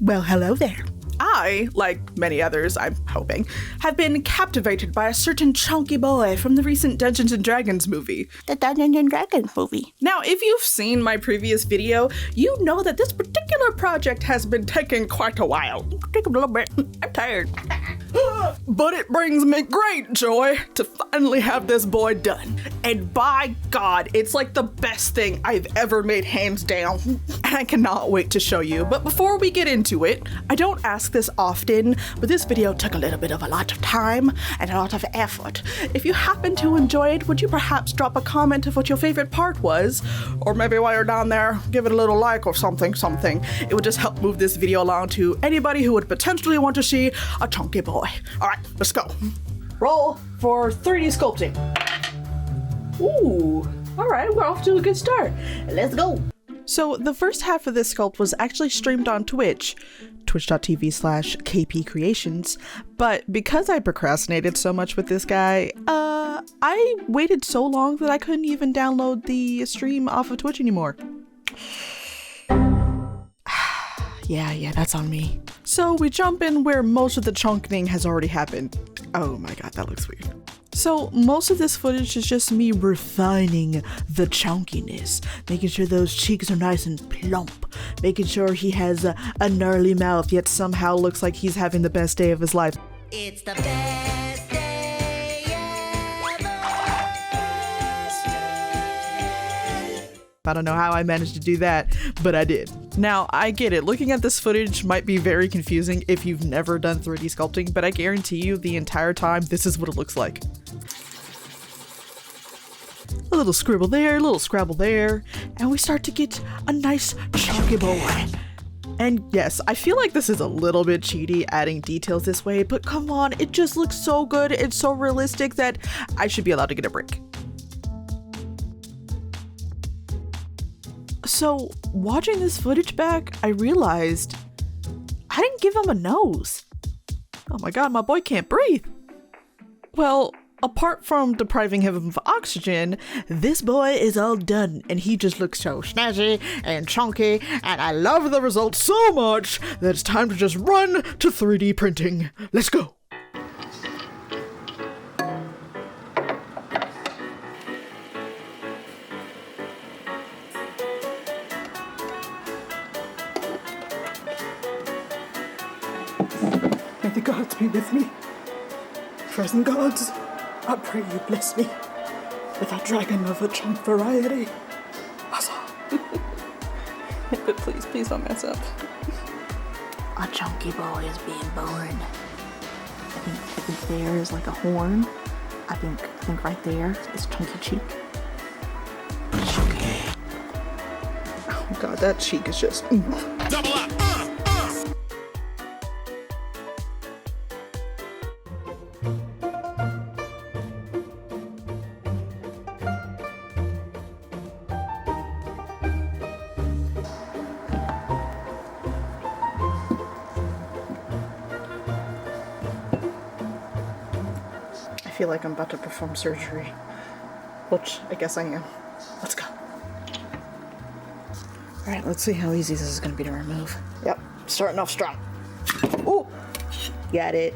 Well, hello there. I, like many others, I'm hoping, have been captivated by a certain chunky boy from the recent Dungeons & Dragons movie. The Dungeons & Dragons movie. Now, if you've seen my previous video, you know that this particular project has been taking quite a while. Take a little bit. I'm tired. But it brings me great joy to finally have this boy done. And by God, it's like the best thing I've ever made, hands down. And I cannot wait to show you. But before we get into it, I don't ask this often, but this video took a lot of time and a lot of effort. If you happen to enjoy it, would you perhaps drop a comment of what your favorite part was? Or maybe while you're down there, give it a little like or something. It would just help move this video along to anybody who would potentially want to see a chunky boy. All right, let's go. Roll for 3D sculpting. Ooh, all right, we're off to a good start. Let's go. So the first half of this sculpt was actually streamed on Twitch, twitch.tv/KP Creations, but because I procrastinated so much with this guy, I waited so long that I couldn't even download the stream off of Twitch anymore. Yeah, that's on me. So we jump in where most of the chunking has already happened. Oh my God, that looks weird. So most of this footage is just me refining the chunkiness, making sure those cheeks are nice and plump, making sure he has a gnarly mouth yet somehow looks like he's having the best day of his life. It's the best day ever. I don't know how I managed to do that, but I did. Now, I get it. Looking at this footage might be very confusing if you've never done 3D sculpting, but I guarantee you the entire time, this is what it looks like. A little scribble there, a little scrabble there, and we start to get a nice chunky boy. And yes, I feel like this is a little bit cheaty adding details this way, but come on, it just looks so good. It's so realistic that I should be allowed to get a break. So, watching this footage back, I realized I didn't give him a nose. Oh my God, my boy can't breathe. Well, apart from depriving him of oxygen, this boy is all done and he just looks so snazzy and chunky, and I love the result so much that it's time to just run to 3D printing. Let's go. May the gods be with me. Present gods, I pray you bless me with a dragon of a chunk variety. Huzzah. But please don't mess up. A chunky boy is being born. I think there is like a horn. I think right there is chunky cheek. Chunky. Oh God, that cheek is just... Double up! I feel like I'm about to perform surgery, which I guess I am. Let's go. All right, let's see how easy this is gonna be to remove. Yep, starting off strong. Ooh, got it.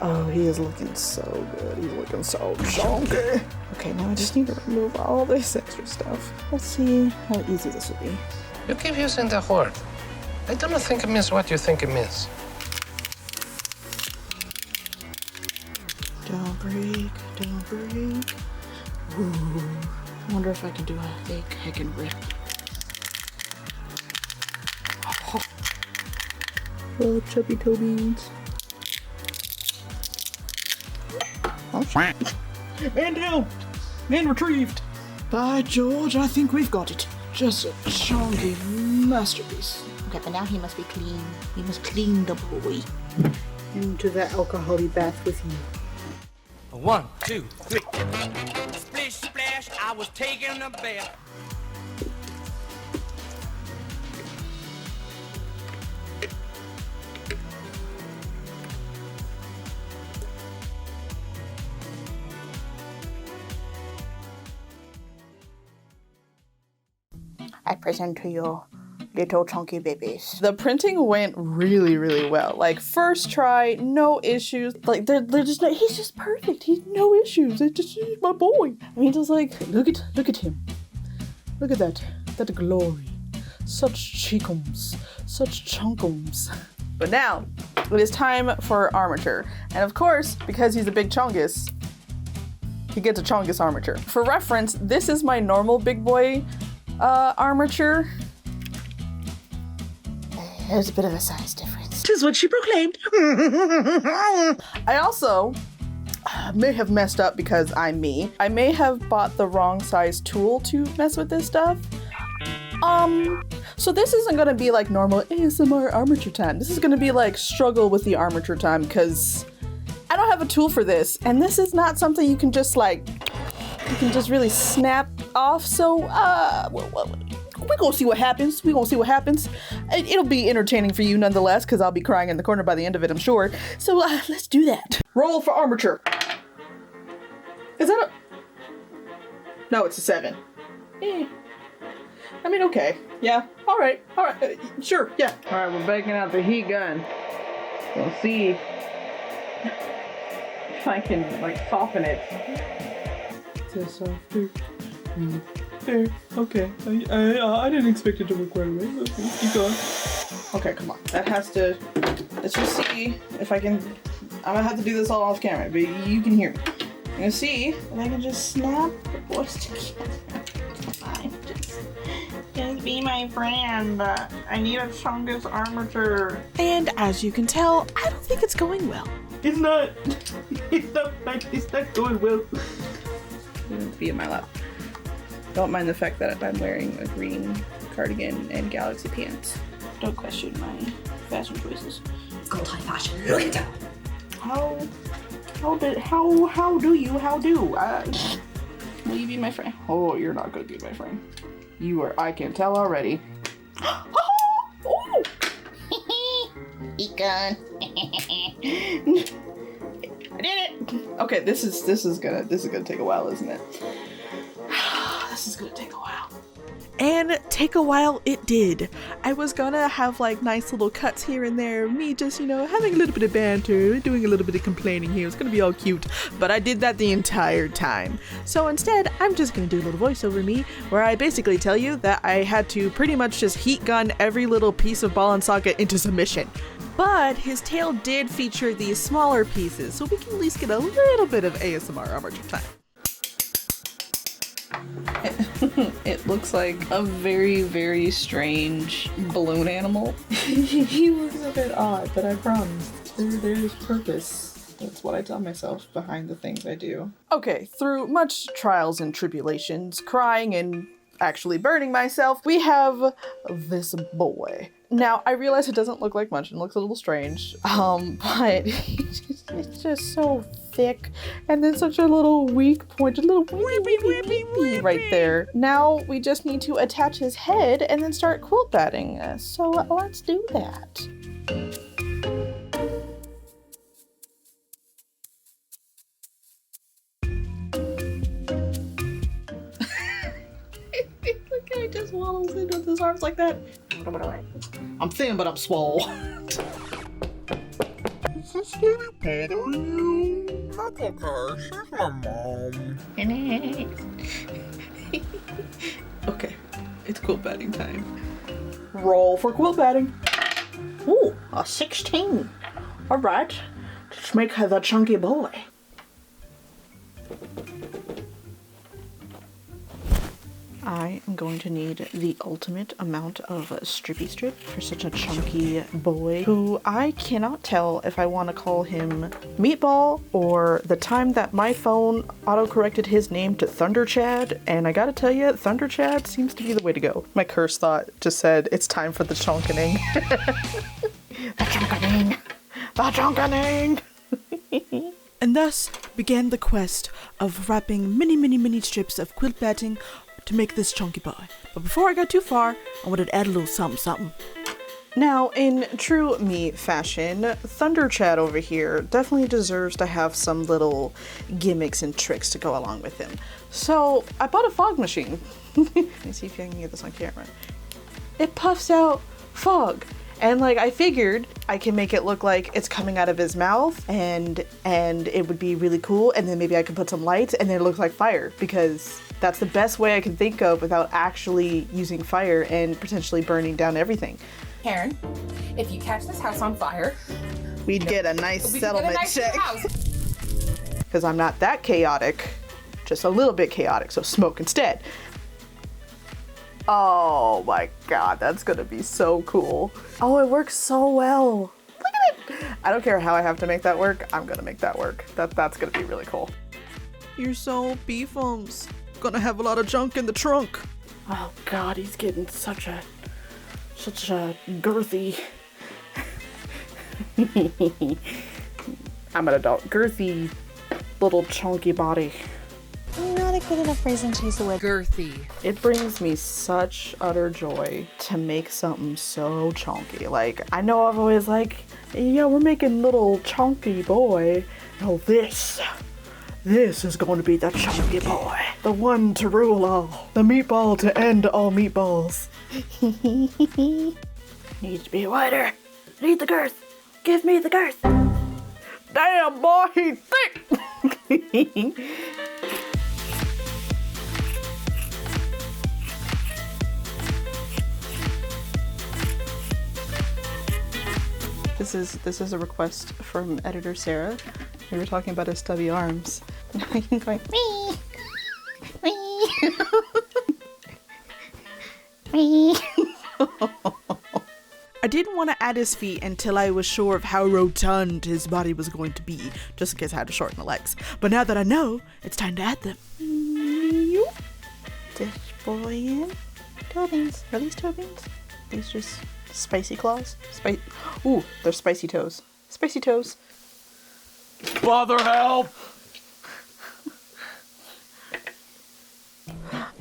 Oh, he is looking so good. He's looking so chunky. Okay, now I just need to remove all this extra stuff. Let's see how easy this will be. You keep using the word. I do not think it means what you think it means. Don't break, don't break. Ooh, I wonder if I can do a big heckin' rip. Oh, chubby toe beans. Oh, man down! Man retrieved! By George, I think we've got it. Just a chunky masterpiece. Okay, but now he must be clean. He must clean the boy. Into that alcohol-y bath with you. 1, 2, 3. Splish splash, I was taking a bath. I present to you Little chunky babies. The printing went really, really well. Like first try, no issues. Like they're just like, he's just perfect. He's no issues. He's my boy. I mean, just like look at him. Look at that glory. Such cheekums, such chunkums. But now it is time for Armature, and of course, because he's a big chungus, he gets a chungus armature. For reference, this is my normal big boy armature. There's a bit of a size difference. 'Tis what she proclaimed. I also may have messed up because I'm me. I may have bought the wrong size tool to mess with this stuff. So this isn't gonna be like normal ASMR armature time. This is gonna be like struggle with the armature time because I don't have a tool for this, and this is not something you can just really snap off. So we're gonna see what happens. It'll be entertaining for you nonetheless, because I'll be crying in the corner by the end of it, I'm sure. So let's do that. Roll for armature. Is that a... No, it's a 7. I mean, okay. Yeah. All right. Sure. Yeah. All right. We're breaking out the heat gun. We'll see if I can like soften it. Softer. There. Okay. I didn't expect it to work right away. Okay. Keep going. Okay. Come on. That has to. Let's just see if I can. I'm gonna have to do this all off camera, but you can hear me. I'm gonna see if I can just snap the boys together. Fine. Just be my friend. I need a chungus armature. And as you can tell, I don't think it's going well. It's not. It's not going well. Be in my lap. Don't mind the fact that I'm wearing a green cardigan and galaxy pants. Don't question my fashion choices. Go high fashion. Look at that. How do? Will you be my friend? Oh, you're not gonna be my friend. You are. I can tell already. Oh! Heat gun. I did it. Okay, this is gonna take a while, isn't it? This is gonna take a while. And take a while it did. I was gonna have like nice little cuts here and there, me just, you know, having a little bit of banter, doing a little bit of complaining here. It's gonna be all cute, but I did that the entire time. So instead, I'm just gonna do a little voiceover me, where I basically tell you that I had to pretty much just heat gun every little piece of ball and socket into submission. But his tail did feature these smaller pieces, so we can at least get a little bit of ASMR armature time. It looks like a very, very strange balloon animal. He looks a bit odd, but I promise there's purpose. That's what I tell myself behind the things I do. Okay, through much trials and tribulations, crying and actually burning myself, we have this boy. Now, I realize it doesn't look like much and looks a little strange, but it's just so thick, and then such a little weak pointed little weepy right there. Now we just need to attach his head and then start quilt batting. So let's do that. The guy just waddles in with his arms like that. I'm thin, but I'm swole. Is this really bothering you? Not okay, she's my mom. Okay, it's quilt batting time. Roll for quilt batting. Ooh, a 16. All right, let's make her the chunky boy. I am going to need the ultimate amount of strippy strip for such a chunky boy, who I cannot tell if I want to call him Meatball or the time that my phone auto-corrected his name to Thunderchad, and I gotta tell you, Thunderchad seems to be the way to go. My curse thought just said, it's time for the chonkening. The chonkening! The chonkening! And thus began the quest of wrapping many strips of quilt batting to make this chunky boy. But before I got too far, I wanted to add a little something. Now, in true me fashion, Thunderchad over here definitely deserves to have some little gimmicks and tricks to go along with him. So I bought a fog machine. Let me see if I can get this on camera. it puffs out fog. And like I figured I can make it look like it's coming out of his mouth and it would be really cool, and then maybe I could put some lights and then it looks like fire, because that's the best way I can think of without actually using fire and potentially burning down everything. Karen, if you catch this house on fire, We'd get a nice we can get a settlement nice check. house. Because I'm not that chaotic, just a little bit chaotic, so smoke instead. Oh my god, that's gonna be so cool. Oh, it works so well. Look at it. I don't care how I have to make that work, I'm gonna make that work. That's gonna be really cool. You're so beefums. Gonna have a lot of junk in the trunk. Oh god, he's getting such a girthy. I'm an adult. Girthy little chunky body. Not a good enough reason to use the word Girthy. It brings me such utter joy to make something so chunky. Like, I know I've always like, yeah, we're making little chunky boy. No, this is going to be the chunky boy. The one to rule all. The meatball to end all meatballs. Needs to be wider. Need the girth. Give me the girth. Damn, boy, he's thick. This is a request from editor Sarah. We were talking about his stubby arms. Going, me. I didn't want to add his feet until I was sure of how rotund his body was going to be, just in case I had to shorten the legs. But now that I know, it's time to add them. This boy in. Toe beans. Are these toe beans? These just spicy claws? Ooh, they're spicy toes. Spicy toes. Father, help!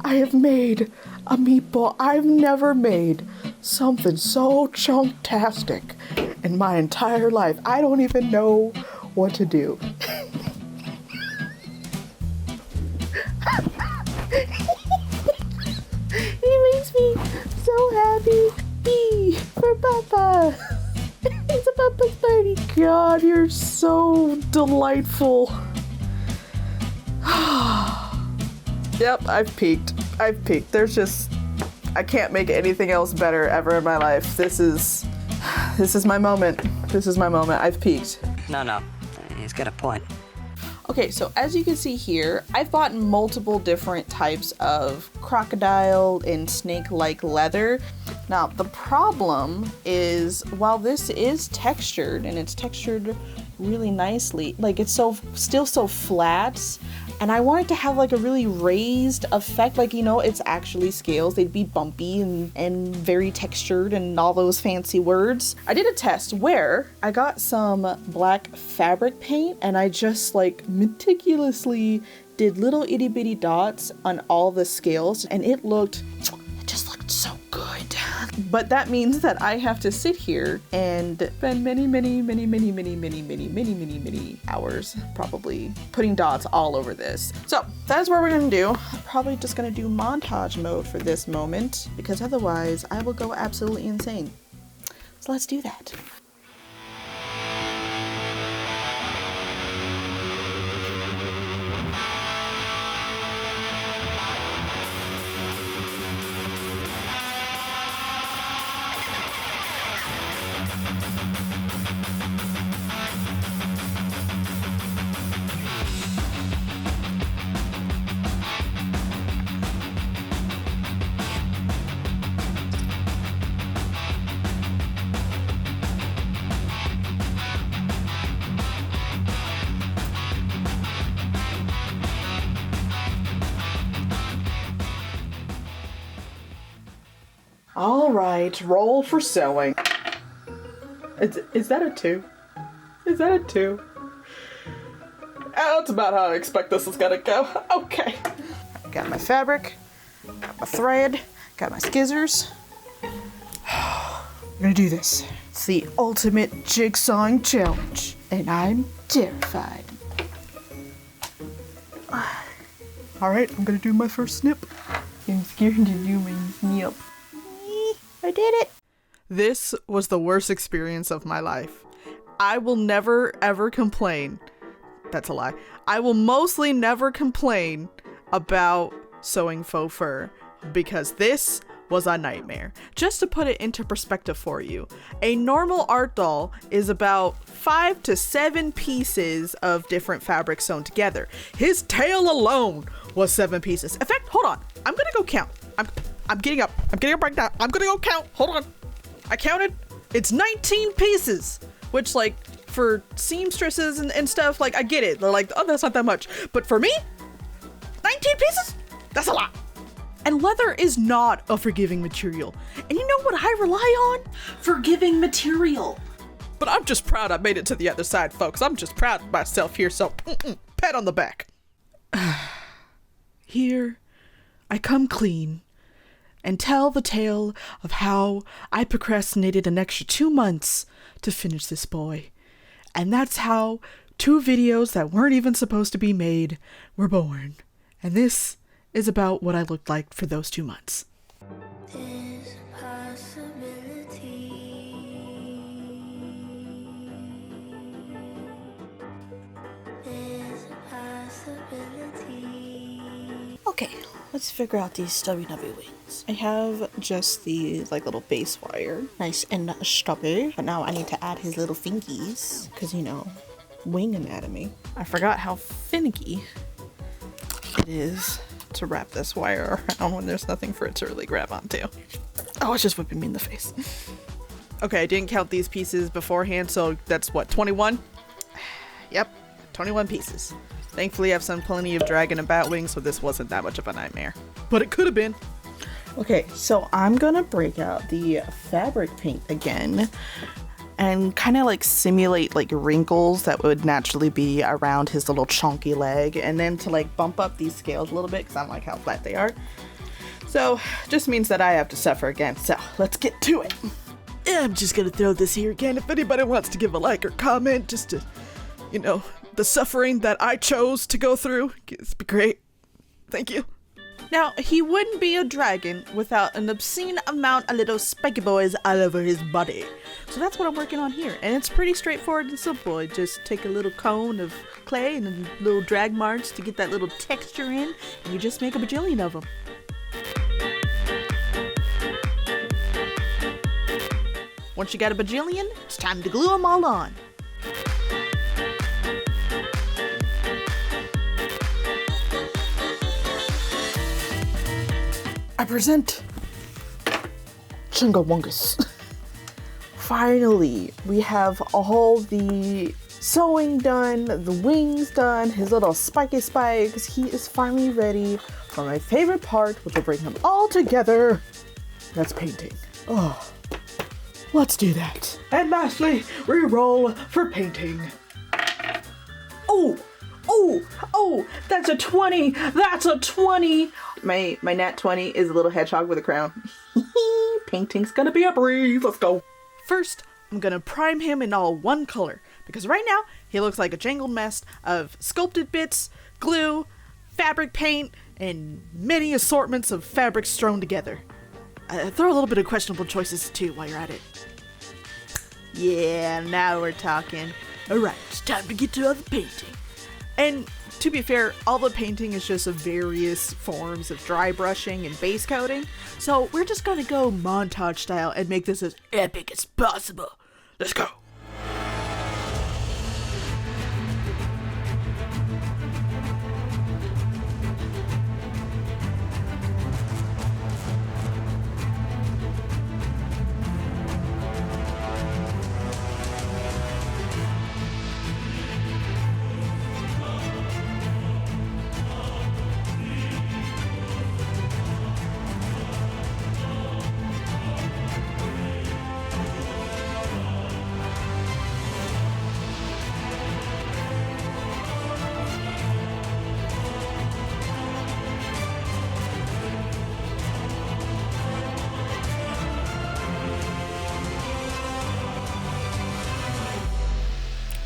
I have made a meatball. I've never made something so chunktastic in my entire life. I don't even know what to do. He makes me so happy. E for Papa. It's a Papa's party. God, you're so delightful. Yep, I've peaked. There's just, I can't make anything else better ever in my life. This is my moment. I've peaked. No, he's got a point. Okay, so as you can see here, I've bought multiple different types of crocodile and snake-like leather. Now, the problem is, while this is textured, and it's textured really nicely, like it's still so flat, and I want it to have like a really raised effect, like, you know, it's actually scales. They'd be bumpy and very textured and all those fancy words. I did a test where I got some black fabric paint and I just like meticulously did little itty bitty dots on all the scales, and it just looked so good. But that means that I have to sit here and spend many hours probably putting dots all over this. So that's what we're gonna do. I'm probably just gonna do montage mode for this moment, because otherwise I will go absolutely insane. So let's do that. All right, roll for sewing. Is that a 2? Is that a 2? That's about how I expect this is gonna go. Okay. Got my fabric, got my thread, got my scissors. We're gonna do this. It's the ultimate jigsawing challenge, and I'm terrified. All right, I'm gonna do my first snip. I'm scared to do my snip. I did it. This was the worst experience of my life. I will never ever complain. That's a lie. I will mostly never complain about sewing faux fur because this was a nightmare. Just to put it into perspective for you, a normal art doll is about 5 to 7 pieces of different fabrics sewn together. His tail alone was 7 pieces. In fact, hold on. I'm gonna go count. I'm getting up. I'm getting up right now. I'm gonna go count. Hold on. I counted. It's 19 pieces, which, like, for seamstresses and stuff, like, I get it. They're like, oh, that's not that much. But for me, 19 pieces? That's a lot. And leather is not a forgiving material. And you know what I rely on? Forgiving material. But I'm just proud I made it to the other side, folks. I'm just proud of myself here, so pat on the back. Here, I come clean and tell the tale of how I procrastinated an extra 2 months to finish this boy. And that's how 2 videos that weren't even supposed to be made were born. And this is about what I looked like for those 2 months. There's possibility. There's possibility. Okay, let's figure out these stubby wings. I have just the little base wire, nice and stubby, but now I need to add his little fingies, because you know, wing anatomy. I forgot how finicky it is to wrap this wire around when there's nothing for it to really grab onto. Oh, it's just whipping me in the face. Okay, I didn't count these pieces beforehand, so that's what, 21? Yep, 21 pieces. Thankfully, I've done plenty of dragon and bat wings, so this wasn't that much of a nightmare. But it could have been. Okay, so I'm gonna break out the fabric paint again and kind of simulate wrinkles that would naturally be around his little chunky leg, and then to bump up these scales a little bit because I don't like how flat they are. So just means that I have to suffer again. So let's get to it. I'm just gonna throw this here again. If anybody wants to give a like or comment, just to, you know, the suffering that I chose to go through, it'd be great. Thank you. Now, he wouldn't be a dragon without an obscene amount of little spiky boys all over his body. So that's what I'm working on here. And it's pretty straightforward and simple. I just take a little cone of clay and a little drag marks to get that little texture in, and you just make a bajillion of them. Once you got a bajillion, it's time to glue them all on. I present Chungawungus. Finally, we have all the sewing done, the wings done, his little spiky spikes. He is finally ready for my favorite part, which will bring him all together. That's painting. Oh, let's do that. And lastly, we roll for painting. Oh, that's a 20. That's a 20. My nat 20 is a little hedgehog with a crown. Painting's gonna be a breeze. Let's go. First, I'm gonna prime him in all one color, because right now, he looks like a jangled mess of sculpted bits, glue, fabric paint, and many assortments of fabrics strewn together. Throw a little bit of questionable choices too while you're at it. Yeah, now we're talking. Alright, it's time to get to other painting. And to be fair, all the painting is just of various forms of dry brushing and base coating, so we're just gonna go montage style and make this as epic as possible. Let's go!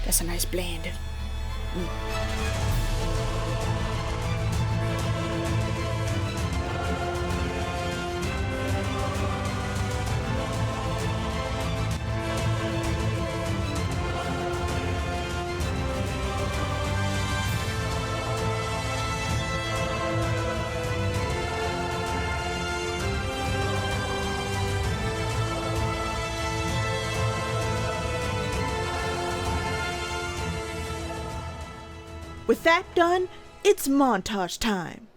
That's a nice blend. With that done, it's montage time.